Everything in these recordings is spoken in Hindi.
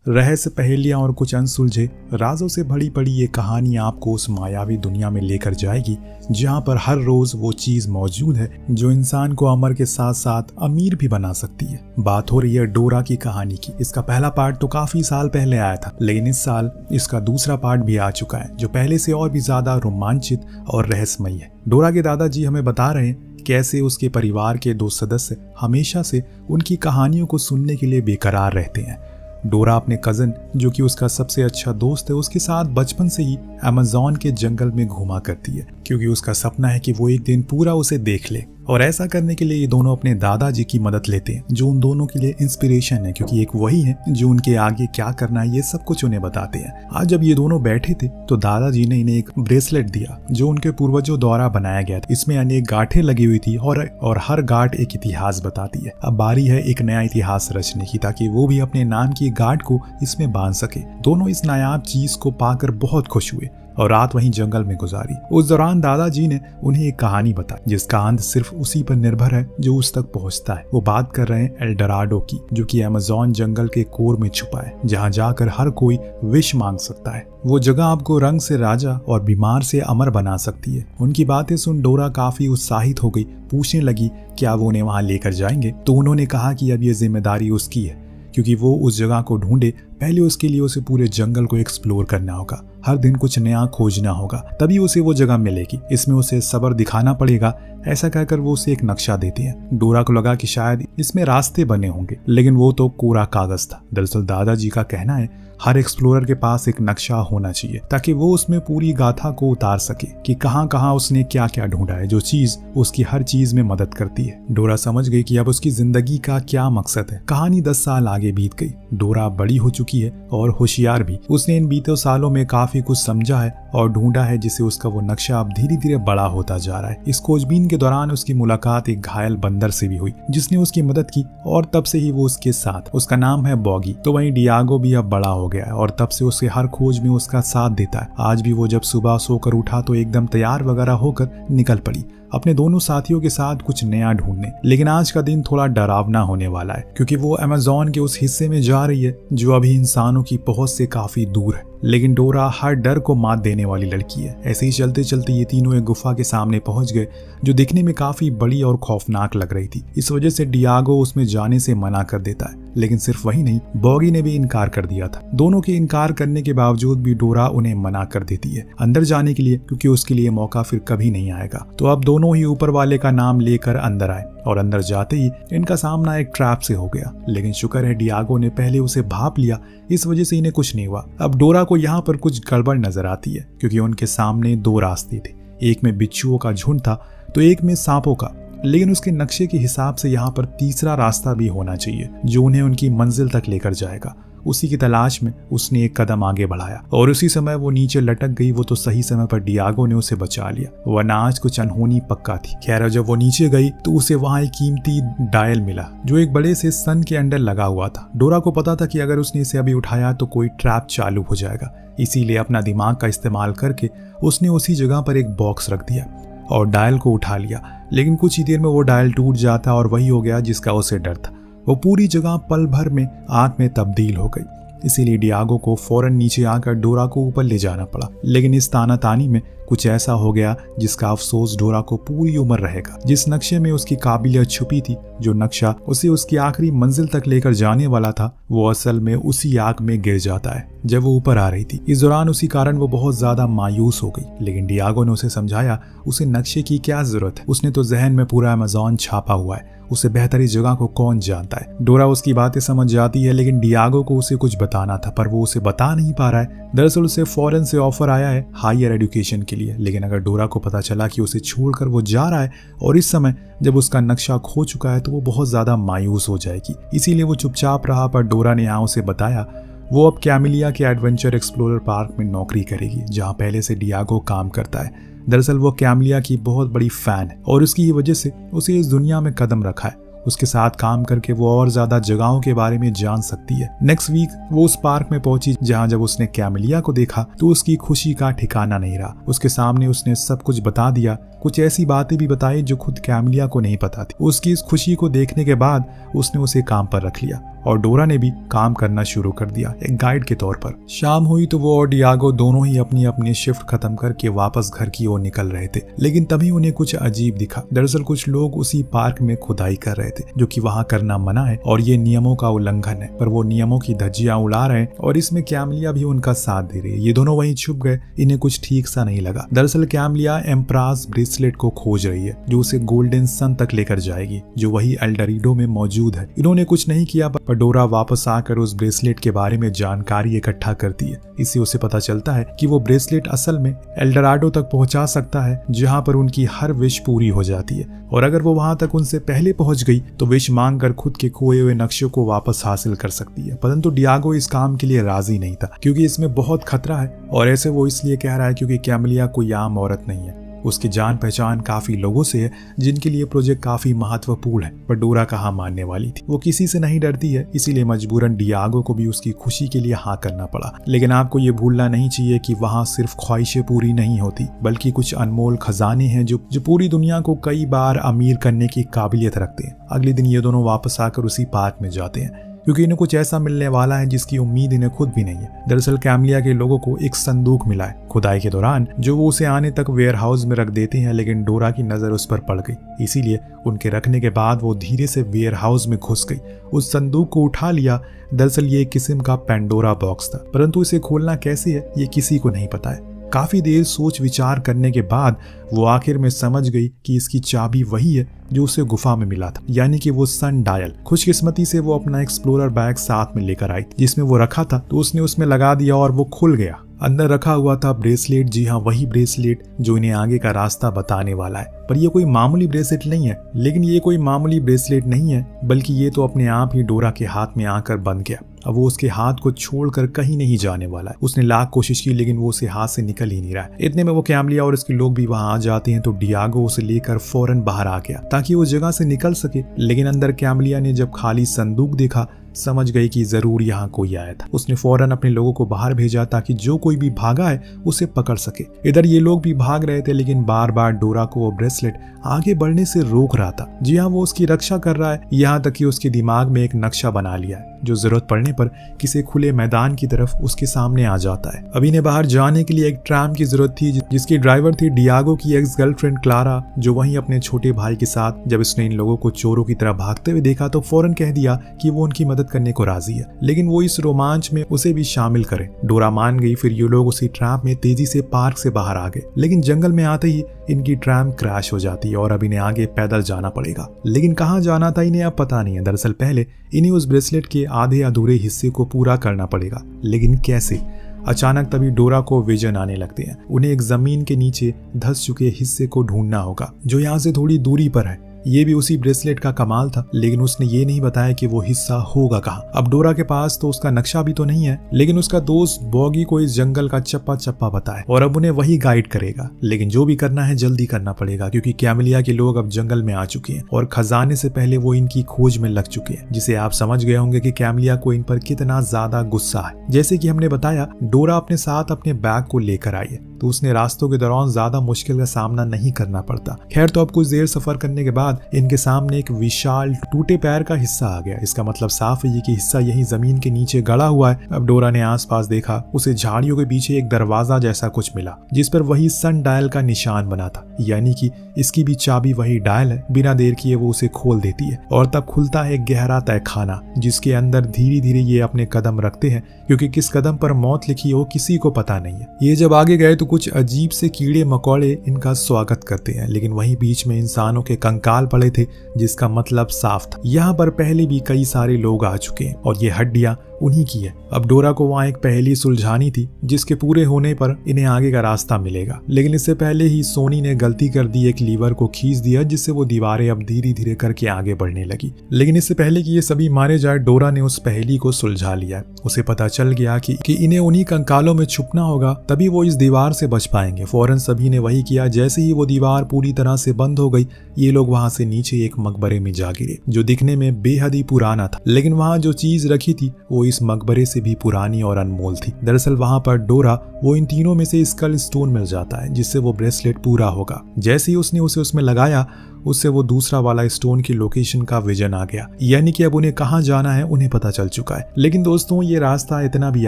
रहस्य, पहेलियां और कुछ अनसुलझे राजों से भरी पड़ी ये कहानी आपको उस मायावी दुनिया में लेकर जाएगी जहां पर हर रोज वो चीज मौजूद है जो इंसान को अमर के साथ साथ अमीर भी बना सकती है। बात हो रही है डोरा की कहानी की। इसका पहला पार्ट तो काफी साल पहले आया था, लेकिन इस साल इसका दूसरा पार्ट भी आ चुका है जो पहले से और भी ज्यादा रोमांचित और रहस्यमयी है। डोरा के दादाजी हमें बता रहे हैं कैसे उसके परिवार के 2 सदस्य हमेशा से उनकी कहानियों को सुनने के लिए बेकरार रहते हैं। डोरा अपने कजन, जो कि उसका सबसे अच्छा दोस्त है, उसके साथ बचपन से ही अमेज़न के जंगल में घूमा करती है क्योंकि उसका सपना है कि वो एक दिन पूरा उसे देख ले। और ऐसा करने के लिए ये दोनों अपने दादाजी की मदद लेते हैं जो उन दोनों के लिए इंस्पिरेशन है, क्योंकि एक वही है जो उनके आगे क्या करना है ये सब कुछ उन्हें बताते हैं। आज जब ये दोनों बैठे थे तो दादाजी ने इन्हें एक ब्रेसलेट दिया जो उनके पूर्वजों द्वारा बनाया गया था। इसमें अनेक गांठें लगी हुई थी और हर गांठ एक इतिहास बताती है। अब बारी है एक नया इतिहास रचने की ताकि वो भी अपने नाम की गांठ को इसमें बांध सके। दोनों इस नायाब चीज को पाकर बहुत खुश हुए और रात वहीं जंगल में गुजारी। उस दौरान दादाजी ने उन्हें एक कहानी बताई जिसका अंत सिर्फ उसी पर निर्भर है जो उस तक पहुंचता है। वो बात कर रहे हैं एल्डोराडो की, जो कि अमेज़न जंगल के कोर में छुपा है, जहां जाकर हर कोई विश मांग सकता है। वो जगह आपको रंग से राजा और बीमार से अमर बना सकती है। उनकी बातें सुन डोरा काफी उत्साहित हो गई, पूछने लगी क्या वो उन्हें वहां लेकर जाएंगे। तो उन्होंने कहा कि अब ये जिम्मेदारी उसकी है क्योंकि वो उस जगह को ढूंढे, पहले उसके लिए उसे पूरे जंगल को एक्सप्लोर करना होगा, हर दिन कुछ नया खोजना होगा, तभी उसे वो जगह मिलेगी। इसमें उसे सब्र दिखाना पड़ेगा। ऐसा कहकर वो उसे एक नक्शा देते हैं। डोरा को लगा कि शायद इसमें रास्ते बने होंगे, लेकिन वो तो कोरा कागज था। दरअसल दादाजी का कहना है हर एक्सप्लोरर के पास एक नक्शा होना चाहिए ताकि वो उसमें पूरी गाथा को उतार सके कि कहां कहां उसने क्या क्या ढूंढा है, जो चीज उसकी हर चीज में मदद करती है। डोरा समझ गई कि अब उसकी जिंदगी का क्या मकसद है। कहानी 10 साल आगे बीत गई। डोरा बड़ी हो चुकी है और होशियार भी। उसने इन बीते सालों में काफी कुछ समझा है और ढूंढा है, जिससे उसका वो नक्शा अब धीरे धीरे बड़ा होता जा रहा है। इस खोजबीन के दौरान उसकी मुलाकात एक घायल बंदर से भी हुई जिसने उसकी मदद की और तब से ही वो उसके साथ। उसका नाम है बॉगी। तो वहीं डियागो भी अब बड़ा हो गया है और तब से उसे हर खोज में उसका साथ देता है। आज भी वो जब सुबह सोकर उठा तो एकदम तैयार वगैरह होकर निकल पड़ी अपने दोनों साथियों के साथ कुछ नया ढूंढने। लेकिन आज का दिन थोड़ा डरावना होने वाला है क्योंकि वो अमेज़न के उस हिस्से में जा रही है जो अभी इंसानों की पहुंच से काफी दूर है। लेकिन डोरा हर डर को मात देने वाली लड़की है। ऐसे ही चलते चलते ये तीनों एक गुफा के सामने पहुंच गए जो दिखने में काफी बड़ी और खौफनाक लग रही थी। इस वजह से डियागो उसमें जाने से मना कर देता है, लेकिन सिर्फ वही नहीं, बॉगी ने भी इनकार कर दिया था। दोनों के इनकार करने के बावजूद भी डोरा उन्हें मना कर देती है अंदर जाने के लिए, क्योंकि उसके लिए मौका फिर कभी नहीं आएगा। तो अब दोनों ही ऊपर वाले का नाम लेकर अंदर आए और अंदर जाते ही इनका सामना एक ट्रैप से हो गया। लेकिन शुक्र है डियागो ने पहले उसे भांप लिया, इस वजह से इन्हें कुछ नहीं हुआ। अब डोरा को यहाँ पर कुछ गड़बड़ नजर आती है क्योंकि उनके सामने 2 रास्ते थे। एक में बिच्छुओं का झुंड था तो एक में सांपों का। लेकिन उसके नक्शे के हिसाब से यहाँ पर तीसरा रास्ता भी होना चाहिए जो उन्हें उनकी मंजिल तक लेकर जाएगा। उसी की तलाश में उसने एक कदम आगे बढ़ाया और उसी समय वो नीचे लटक गई। वो तो सही समय पर डियागो ने उसे बचा लिया, वरना आज कुछ अनहोनी पक्का थी। खैर जब वो नीचे गई तो उसे वहां एक कीमती डायल मिला जो एक बड़े से सन के अंदर लगा हुआ था। डोरा को पता था कि अगर उसने इसे अभी उठाया तो कोई ट्रैप चालू हो जाएगा, इसीलिए अपना दिमाग का इस्तेमाल करके उसने उसी जगह पर एक बॉक्स रख दिया और डायल को उठा लिया। लेकिन कुछ ही देर में वो डायल टूट जाता और वही हो गया जिसका उसे डर था। वो पूरी जगह पल भर में आग में तब्दील हो गई। इसीलिए डियागो को फौरन नीचे आकर डोरा को ऊपर ले जाना पड़ा। लेकिन इस तानातानी में कुछ ऐसा हो गया जिसका अफसोस डोरा को पूरी उम्र रहेगा। जिस नक्शे में उसकी काबिलियत छुपी थी, जो नक्शा उसे उसकी आखिरी मंजिल तक लेकर जाने वाला था, वो असल में उसी आग में गिर जाता है जब वो ऊपर आ रही थी। इस दौरान उसी कारण वो बहुत ज्यादा मायूस हो गई। लेकिन डियागो ने उसे समझाया उसे नक्शे की क्या जरूरत है, उसने तो जहन में पूरा अमेज़न छापा हुआ है, उसे बेहतर इस जगह को कौन जानता है। डोरा उसकी बातें समझ जाती है, लेकिन डियागो को उसे कुछ बताना था पर वो उसे बता नहीं पा रहा है। दरअसल उसे फॉरेन से ऑफर आया है हायर एजुकेशन के लिए, लेकिन अगर डोरा को पता चला कि उसे छोड़कर वो जा रहा है और इस समय जब उसका नक्शा खो चुका है तो वो बहुत ज्यादा मायूस हो जाएगी। इसीलिए वो चुपचाप रहा। पर डोरा ने यहाँ उसे बताया वो अब कैमिलिया के एडवेंचर एक्सप्लोरर पार्क में नौकरी करेगी जहाँ पहले से डियागो काम करता है। दरअसल वो कैमिलिया की बहुत बड़ी फैन है और उसकी ये वजह से उसे इस दुनिया में कदम रखा है। उसके साथ काम करके वो और ज्यादा जगहों के बारे में जान सकती है। नेक्स्ट वीक वो उस पार्क में पहुंची जहां जब उसने कैमिलिया को देखा तो उसकी खुशी का ठिकाना नहीं रहा। उसके सामने उसने सब कुछ बता दिया, कुछ ऐसी बातें भी बताई जो खुद कैमिलिया को नहीं पता थी। उसकी इस खुशी को देखने के बाद उसने उसे काम पर रख लिया और डोरा ने भी काम करना शुरू कर दिया एक गाइड के तौर पर। शाम हुई तो वो और डियागो दोनों ही अपनी अपनी शिफ्ट खत्म करके वापस घर की ओर निकल रहे थे, लेकिन तभी उन्हें कुछ अजीब दिखा। दरअसल कुछ लोग उसी पार्क में खुदाई कर रहे थे, जो कि वहां करना मना है और ये नियमों का उल्लंघन है, पर वो नियमों की धज्जियां उड़ा रहे हैं और इसमें कैमलिया भी उनका साथ दे रही है। ये दोनों वहीं छुप गए, इन्हें कुछ ठीक सा नहीं लगा। दरअसल कैमलिया एम्प्रास ब्रेसलेट को खोज रही है, जो उसे गोल्डन सन तक लेकर जाएगी, जो वही एल्डोराडो में मौजूद है। इन्होंने कुछ नहीं किया, पर डोरा वापस आकर उस ब्रेसलेट के बारे में जानकारी इकट्ठा करती है। इससे उसे पता चलता है कि वो ब्रेसलेट असल में एल्डोराडो तक पहुंचा सकता है, जहां पर उनकी हर विश पूरी हो जाती है, और अगर वो वहां तक उनसे पहले पहुंच गई तो विश मांगकर खुद के खोए हुए नक्शे को वापस हासिल कर सकती है। परंतु डियागो इस काम के लिए राजी नहीं था, क्योंकि इसमें बहुत खतरा है, और ऐसे वो इसलिए कह रहा है क्योंकि कैमलिया कोई आम औरत नहीं है। उसकी जान पहचान काफी लोगों से है, जिनके लिए प्रोजेक्ट काफी महत्वपूर्ण है, पर डोरा कहाँ मानने वाली थी। वो किसी से नहीं डरती है, इसीलिए मजबूरन डियागो को भी उसकी खुशी के लिए हाँ करना पड़ा। लेकिन आपको ये भूलना नहीं चाहिए कि वहाँ सिर्फ ख्वाहिशें पूरी नहीं होती, बल्कि कुछ अनमोल खजाने हैं जो पूरी दुनिया को कई बार अमीर करने की काबिलियत रखते हैं। अगले दिन ये दोनों वापस आकर उसी पार्क में जाते हैं, क्योंकि इन्हें कुछ ऐसा मिलने वाला है जिसकी उम्मीद इन्हें खुद भी नहीं है। दरअसल कैमलिया के लोगों को एक संदूक मिला है खुदाई के दौरान, जो वो उसे आने तक वेयर हाउस में रख देते हैं, लेकिन डोरा की नजर उस पर पड़ गई। इसीलिए उनके रखने के बाद वो धीरे से वेयर हाउस में घुस गई, उस संदूक को उठा लिया। दरअसल ये एक किस्म का पेंडोरा बॉक्स था, परंतु इसे खोलना कैसे है ये किसी को नहीं पता है। काफी देर सोच विचार करने के बाद वो आखिर में समझ गई कि इसकी चाबी वही है जो उसे गुफा में मिला था, यानी कि वो सन डायल। खुशकिस्मती से वो अपना एक्सप्लोरर बैग साथ में लेकर आई, जिसमें वो रखा था, तो उसने उसमें लगा दिया और वो खुल गया। अंदर रखा हुआ था ब्रेसलेट। जी हाँ, वही ब्रेसलेट जो इन्हें आगे का रास्ता बताने वाला है। पर ये कोई मामूली ब्रेसलेट नहीं है, लेकिन ये कोई मामूली ब्रेसलेट नहीं है, बल्कि ये तो अपने आप ही डोरा के हाथ में आकर बंध गया। अब वो उसके हाथ को छोड़कर कहीं नहीं जाने वाला है। उसने लाख कोशिश की, लेकिन वो उसे हाथ से निकल ही नहीं रहा है। इतने में वो कैमलिया और उसके लोग भी वहां आ जाते हैं, तो डियागो उसे लेकर फौरन बाहर आ गया ताकि वो जगह से निकल सके। लेकिन अंदर कैमलिया ने जब खाली संदूक देखा, समझ गई कि जरूर यहाँ कोई आया था। उसने फौरन अपने लोगों को बाहर भेजा ताकि जो कोई भी भागा है उसे पकड़ सके। इधर ये लोग भी भाग रहे थे, लेकिन बार बार डोरा को वो ब्रेसलेट आगे बढ़ने से रोक रहा था। जी हाँ, वो उसकी रक्षा कर रहा है, यहाँ तक कि उसके दिमाग में एक नक्शा बना लिया है, जो जरूरत पड़ने पर किसी खुले मैदान की तरफ उसके सामने आ जाता है। अब इन्हें बाहर जाने के लिए एक ट्राम की जरूरत थी, जिसकी ड्राइवर थी डियागो की एक्स गर्लफ्रेंड क्लारा, जो वहीं अपने छोटे भाई के साथ। जब उसने इन लोगों को चोरों की तरह भागते हुए देखा तो फौरन कह दिया कि वो उनकी मदद करने को राजी है, लेकिन वो इस रोमांच में उसे भी शामिल करे। डोरा मान गई। फिर ये लोग उसी ट्रैम में तेजी से पार्क से बाहर आ गए, लेकिन जंगल में आते ही इनकी ट्रैम क्रैश हो जाती है और अब इन्हें आगे पैदल जाना पड़ेगा। लेकिन कहाँ जाना था इन्हें अब पता नहीं है। दरअसल पहले इन्हें उस ब्रेसलेट के आधे अधूरे हिस्से को पूरा करना पड़ेगा, लेकिन कैसे? अचानक तभी डोरा को विजन आने लगते हैं। उन्हें एक जमीन के नीचे धंस चुके हिस्से को ढूंढना होगा, जो यहाँ से थोड़ी दूरी पर है। ये भी उसी ब्रेसलेट का कमाल था, लेकिन उसने ये नहीं बताया कि वो हिस्सा होगा कहाँ। अब डोरा के पास तो उसका नक्शा भी तो नहीं है, लेकिन उसका दोस्त बॉगी को इस जंगल का चप्पा चप्पा पता है और अब उन्हें वही गाइड करेगा। लेकिन जो भी करना है जल्दी करना पड़ेगा, क्योंकि कैमलिया के लोग अब जंगल में आ चुके हैं और खजाने से पहले वो इनकी खोज में लग चुके हैं, जिसे आप समझ गए होंगे कि कैमलिया को इन पर कितना ज्यादा गुस्सा है। जैसे कि हमने बताया, डोरा अपने साथ अपने बैग को लेकर आई है, तो उसने रास्तों के दौरान ज्यादा मुश्किल का सामना नहीं करना पड़ता। खैर, तो अब कुछ देर सफर करने के बाद इनके सामने एक विशाल टूटे पैर का हिस्सा आ गया। इसका मतलब साफ है कि हिस्सा यही जमीन के नीचे गड़ा हुआ है। अब डोरा ने आसपास देखा, उसे झाड़ियों के पीछे एक दरवाजा जैसा कुछ मिला, जिस पर वही सन डायल का निशान बना था, यानी कि इसकी भी चाबी वही डायल है। बिना देर किए वो उसे खोल देती है और तब खुलता है एक गहरा तहखाना, जिसके अंदर धीरे धीरे ये अपने कदम रखते हैं, क्योंकि किस कदम पर मौत लिखी हो किसी को पता नहीं है। ये जब आगे गए तो कुछ अजीब से कीड़े मकोड़े इनका स्वागत करते हैं, लेकिन वहीं बीच में इंसानों के कंकाल पड़े थे, जिसका मतलब साफ था यहाँ पर पहले भी कई सारे लोग आ चुके हैं और ये हड्डियां उन्हीं की है। अब डोरा को वहाँ एक पहेली सुलझानी थी, जिसके पूरे होने पर इन्हें आगे का रास्ता मिलेगा। लेकिन इससे पहले ही सोनी ने गलती कर दी, एक लीवर को खींच दिया, जिससे वो दीवारें अब धीरे धीरे करके आगे बढ़ने लगी। लेकिन इससे पहले कि ये सभी मारे जाए, डोरा ने उस पहेली को सुलझा लिया। उसे पता चल गया कि इन्हें उन्हीं कंकालों में छुपना होगा, तभी वो इस दीवार से बच पाएंगे। फौरन सभी ने वही किया। जैसे ही वो दीवार पूरी तरह से बंद हो गई, ये लोग वहां से नीचे एक मकबरे में जा गिरे, जो दिखने में बेहद ही पुराना था। लेकिन वहां जो चीज रखी थी वो इस मकबरे से भी पुरानी और अनमोल थी। दरअसल वहां पर डोरा वो इन तीनों में से स्कल स्टोन मिल जाता है, जिससे वो ब्रेसलेट पूरा होगा। जैसे ही उसने उसे उसमें लगाया, उससे वो दूसरा वाला स्टोन की लोकेशन का विजन आ गया, यानी कि अब उन्हें कहाँ जाना है उन्हें पता चल चुका है। लेकिन दोस्तों ये रास्ता इतना भी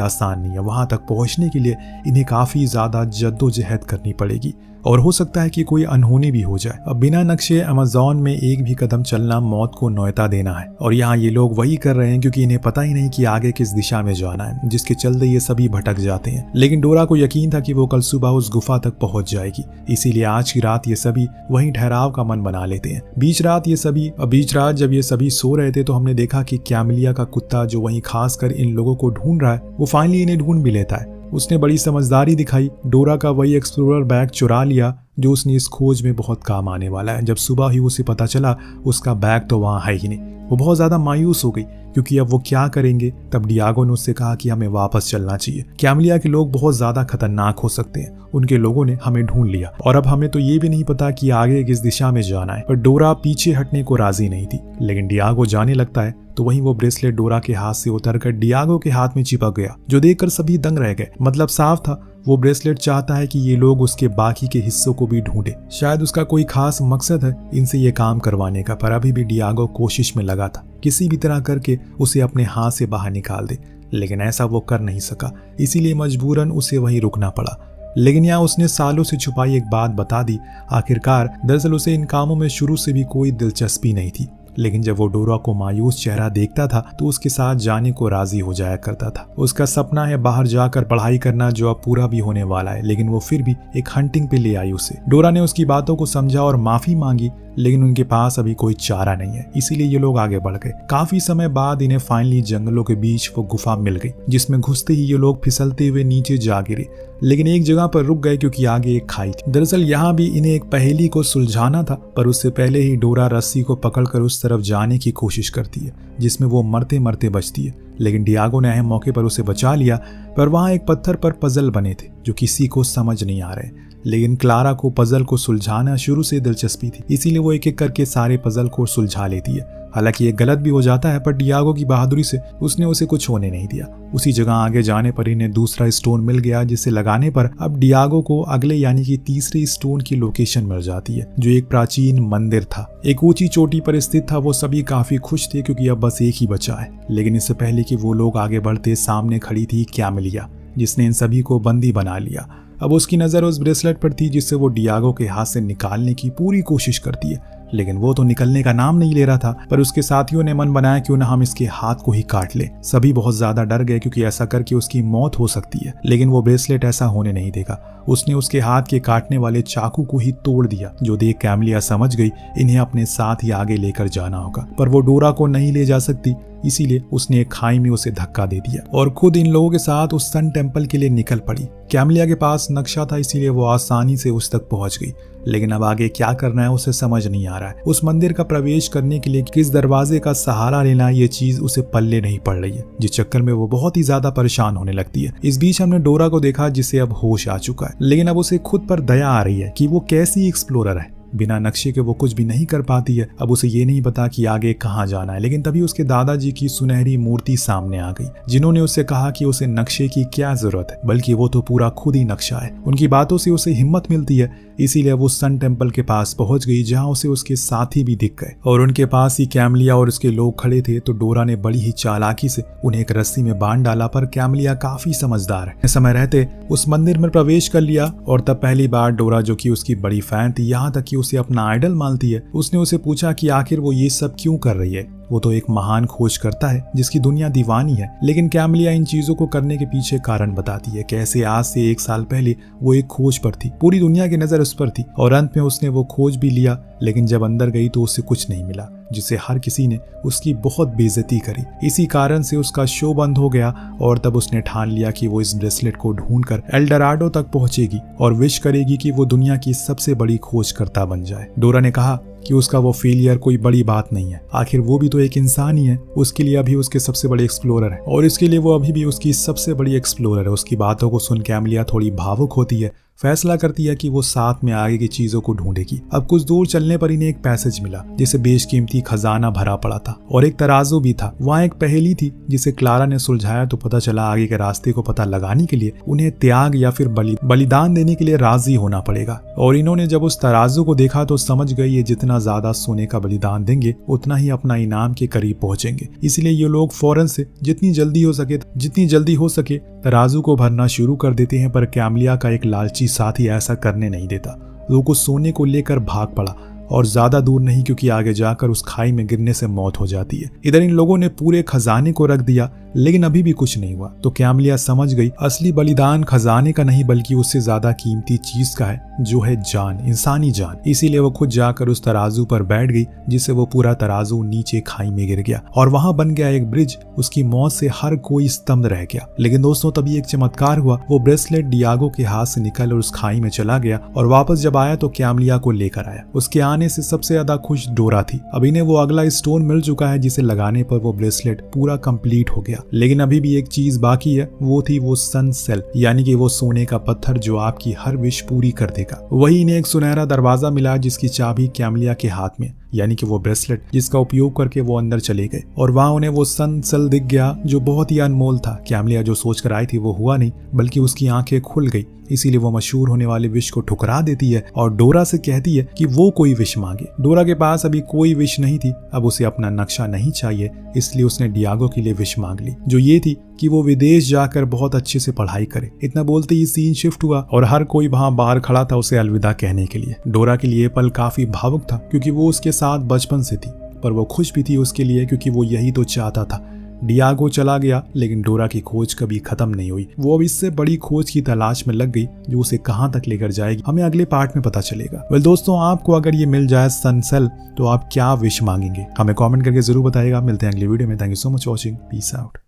आसान नहीं है, वहां तक पहुंचने के लिए इन्हें काफी ज्यादा जद्दोजहद करनी पड़ेगी और हो सकता है कि कोई अनहोनी भी हो जाए। अब बिना नक्शे अमेज़न में एक भी कदम चलना मौत को न्योता देना है और यहाँ ये लोग वही कर रहे हैं क्योंकि इन्हें पता ही नहीं कि आगे किस दिशा में जाना है, जिसके चलते ये सभी भटक जाते हैं। लेकिन डोरा को यकीन था कि वो कल सुबह उस गुफा तक पहुंच जाएगी, इसीलिए आज की रात ये सभी वहीं ठहराव का मन बना लेते हैं। बीच रात जब ये सभी सो रहे थे तो हमने देखा कि कैमलिया का कुत्ता जो वहीं खास कर इन लोगों को ढूंढ रहा है वो फाइनली इन्हें ढूंढ भी लेता है। उसने बड़ी समझदारी दिखाई, डोरा का वही एक्सप्लोरर बैग चुरा लिया जो उसने इस खोज में बहुत काम आने वाला है। जब सुबह ही उसे पता चला उसका बैग तो वहाँ है ही नहीं, वो बहुत ज्यादा मायूस हो गई क्योंकि अब वो क्या करेंगे। तब डियागो ने उससे कहा कि हमें वापस चलना चाहिए, कैमलिया के लोग बहुत ज्यादा खतरनाक हो सकते हैं, उनके लोगों ने हमें ढूंढ लिया और अब हमें तो ये भी नहीं पता कि आगे किस दिशा में जाना है। पर डोरा पीछे हटने को राजी नहीं थी, लेकिन डियागो जाने लगता है तो वहीं वो ब्रेसलेट डोरा के हाथ से उतरकर डियागो के हाथ में चिपक गया, जो देखकर सभी दंग रह गए। मतलब साफ था वो ब्रेसलेट चाहता है कि ये लोग उसके बाकी के हिस्सों को भी ढूंढे। शायद उसका कोई खास मकसद है इनसे ये काम करवाने का, पर अभी भी डियागो कोशिश में लगा था किसी भी तरह करके उसे अपने हाथ से बाहर निकाल दे, लेकिन ऐसा वो कर नहीं सका, इसीलिए मजबूरन उसे वहीं रुकना पड़ा। लेकिन यहाँ उसने सालों से छुपाई एक बात बता दी आखिरकार। दरअसल उसे इन कामों में शुरू से भी कोई दिलचस्पी नहीं थी, लेकिन जब वो डोरा को मायूस चेहरा देखता था तो उसके साथ जाने को राजी हो जाया करता था। उसका सपना है बाहर जाकर पढ़ाई करना जो अब पूरा भी होने वाला है, लेकिन वो फिर भी एक हंटिंग पे ले आई उसे। डोरा ने उसकी बातों को समझा और माफी मांगी, लेकिन उनके पास अभी कोई चारा नहीं है, इसीलिए ये लोग आगे बढ़ गए। काफी समय बाद इन्हें फाइनली जंगलों के बीच वो गुफा मिल गई, जिसमें घुसते ही ये लोग फिसलते हुए नीचे जा गिरे, लेकिन एक जगह पर रुक गए क्योंकि आगे एक खाई थी। दरअसल यहाँ भी इन्हें एक पहेली को सुलझाना था, पर उससे पहले ही डोरा रस्सी को पकड़कर उस तरफ जाने की कोशिश करती है जिसमें वो मरते मरते बचती है, लेकिन डियागो ने अहम मौके पर उसे बचा लिया। पर वहां एक पत्थर पर पजल बने थे जो किसी को समझ नहीं आ रहे, लेकिन क्लारा को पजल को सुलझाना शुरू से दिलचस्पी थी, इसीलिए वो एक एक करके सारे पजल को सुलझा लेती है। हालांकि ये गलत भी हो जाता है, पर डियागो की बहादुरी से उसने उसे कुछ होने नहीं दिया। उसी जगह आगे जाने पर इन्हें दूसरा स्टोन मिल गया, जिसे लगाने पर अब डियागो को अगले यानी कि तीसरे स्टोन की लोकेशन मिल जाती है, जो एक प्राचीन मंदिर था, एक ऊंची चोटी पर स्थित था। वो सभी काफी खुश थे क्योंकि अब बस एक ही बचा है। लेकिन इससे पहले कि वो लोग आगे बढ़ते, सामने खड़ी थी कैमलिया, जिसने इन सभी को बंदी बना लिया। अब उसकी नजर उस ब्रेसलेट पर थी जिससे वो डियागो के हाथ से निकालने की पूरी कोशिश करती है, लेकिन वो तो निकलने का नाम नहीं ले रहा था। पर उसके साथियों ने मन बनाया क्यों ना हम इसके हाथ को ही काट ले। सभी बहुत ज्यादा डर गए क्योंकि ऐसा करके उसकी मौत हो सकती है, लेकिन वो ब्रेसलेट ऐसा होने नहीं देगा। उसने उसके हाथ के काटने वाले चाकू को ही तोड़ दिया, जो देख कैमलिया समझ गई इन्हें अपने साथ ही आगे लेकर जाना होगा। पर वो डोरा को नहीं ले जा सकती, इसीलिए उसने एक खाई में उसे धक्का दे दिया और खुद इन लोगों के साथ उस सन टेम्पल के लिए निकल पड़ी। कैमलिया के पास नक्शा था, इसीलिए वो आसानी से उस तक पहुंच गई, लेकिन अब आगे क्या करना है उसे समझ नहीं आ रहा है। उस मंदिर का प्रवेश करने के लिए किस दरवाजे का सहारा लेना, ये चीज उसे पल्ले नहीं पड़ रही है, जिस चक्कर में वो बहुत ही ज्यादा परेशान होने लगती है। इस बीच हमने डोरा को देखा जिसे अब होश आ चुका है, लेकिन अब उसे खुद पर दया आ रही है कि वो कैसी एक्सप्लोरर है। बिना नक्शे के वो कुछ भी नहीं कर पाती है। अब उसे ये नहीं पता कि आगे कहाँ जाना है, लेकिन तभी उसके दादाजी की सुनहरी मूर्ति सामने आ गई, जिन्होंने उससे कहा कि उसे नक्शे की क्या जरूरत है, बल्कि वो तो पूरा खुद ही नक्शा है। उनकी बातों से उसे हिम्मत मिलती है, इसीलिए वो सन टेम्पल के पास पहुंच गई, जहां उसे उसके साथी भी दिख गए और उनके पास ही कैमलिया और उसके लोग खड़े थे। तो डोरा ने बड़ी ही चालाकी से उन्हें एक रस्सी में बांध डाला, पर कैमलिया काफी समझदार है, समय रहते उस मंदिर में प्रवेश कर लिया। और तब पहली बार डोरा, जो कि उसकी बड़ी फैन थी, यहाँ तक कि उसे अपना आइडल मानती है, उसने उसे पूछा कि आखिर वो ये सब क्यों कर रही है। वो तो एक महान खोज करता है जिसकी दुनिया दीवानी है। लेकिन कैमलिया इन चीजों को करने के पीछे कारण बताती है, कैसे आज से 1 साल पहले वो एक खोज पर थी, पूरी दुनिया की नजर उस पर थी और अंत में उसने वो खोज भी लिया, लेकिन जब अंदर गई तो उसे कुछ नहीं मिला, जिससे हर किसी ने उसकी बहुत बेइज्जती करी। इसी कारण से उसका शो बंद हो गया और तब उसने ठान लिया कि वो इस ब्रेसलेट को ढूंढकर एल्डोराडो तक पहुंचेगी और विश करेगी कि वो दुनिया की सबसे बड़ी खोजकर्ता बन जाए। डोरा ने कहा कि उसका वो फेलियर कोई बड़ी बात नहीं है, आखिर वो भी तो एक इंसान ही है, उसके लिए अभी उसके सबसे बड़े एक्सप्लोरर है और इसके लिए वो अभी भी उसकी सबसे बड़ी एक्सप्लोरर है। उसकी बातों को सुन कैमलिया थोड़ी भावुक होती है। फैसला करती है कि वो साथ में आगे की चीजों को ढूंढेगी। अब कुछ दूर चलने पर इन्हें एक पैसेज मिला जिसे बेशकीमती खजाना भरा पड़ा था और एक तराजू भी था। वहाँ एक पहेली थी जिसे क्लारा ने सुलझाया तो पता चला आगे के रास्ते को पता लगाने के लिए उन्हें त्याग या फिर बलिदान देने के लिए राजी होना पड़ेगा। और इन्होंने जब उस तराजू को देखा तो समझ गई ये जितना ज्यादा सोने का बलिदान देंगे उतना ही अपना इनाम के करीब पहुंचेंगे। इसलिए ये लोग फौरन से जितनी जल्दी हो सके तराजू को भरना शुरू कर देते हैं। पर कैमलिया का एक लालची साथी ऐसा करने नहीं देता। वो कुछ सोने को लेकर भाग पड़ा और ज्यादा दूर नहीं, क्योंकि आगे जाकर उस खाई में गिरने से मौत हो जाती है। इधर इन लोगों ने पूरे खजाने को रख दिया लेकिन अभी भी कुछ नहीं हुआ। तो कैमलिया समझ गई असली बलिदान खजाने का नहीं बल्कि उससे ज्यादा कीमती चीज का है, जो है जान, इंसानी जान। इसीलिए वो खुद जाकर उस तराजू पर बैठ गई जिससे वो पूरा तराजू नीचे खाई में गिर गया और वहां बन गया एक ब्रिज। उसकी मौत से हर कोई स्तब्ध रह गया। लेकिन दोस्तों तभी एक चमत्कार हुआ। वो ब्रेसलेट डियागो के हाथ से निकल और उस खाई में चला गया और वापस जब आया तो कैमलिया को लेकर आया। उसके आने से सबसे ज्यादा खुश डोरा थी। अब इन्हें वो अगला स्टोन मिल चुका है जिसे लगाने पर वो ब्रेसलेट पूरा कंप्लीट हो गया। लेकिन अभी भी एक चीज बाकी है, वो थी वो सन सेल, यानी कि वो सोने का पत्थर जो आपकी हर विश पूरी कर देगा। वही इन्हें एक सुनहरा दरवाजा मिला जिसकी चाबी कैमलिया के हाथ में, यानी कि वो ब्रेसलेट जिसका उपयोग करके वो अंदर चले गए और वहां उन्हें वो सन सेल दिख गया जो बहुत ही अनमोल था। कैमलिया जो सोच कर आई थी वो हुआ नहीं, बल्कि उसकी आंखें खुल गई। इसीलिए वो मशहूर होने वाले विश को ठुकरा देती है और डोरा से कहती है कि वो कोई विश मांगे। डोरा के पास अभी कोई विश नहीं थी। अब उसे अपना नक्शा नहीं चाहिए, इसलिए उसने डियागो के लिए विश मांग ली, जो ये थी कि वो विदेश जाकर बहुत अच्छे से पढ़ाई करे। इतना बोलते ही सीन शिफ्ट हुआ और हर कोई वहां बाहर खड़ा था उसे अलविदा कहने के लिए। डोरा के लिए पल काफी भावुक था क्योंकि वो उसके साथ बचपन से थी, पर वो खुश भी थी उसके लिए क्योंकि वो यही तो चाहता था। डियागो चला गया लेकिन डोरा की खोज कभी खत्म नहीं हुई। वो अब इससे बड़ी खोज की तलाश में लग गई जो उसे कहां तक लेकर जाएगी हमें अगले पार्ट में पता चलेगा। वेल दोस्तों, आपको अगर ये मिल जाए सन सेल तो आप क्या विश मांगेंगे हमें कमेंट करके जरूर बताइएगा। मिलते हैं अगले वीडियो में। Thank you so much watching. Peace out.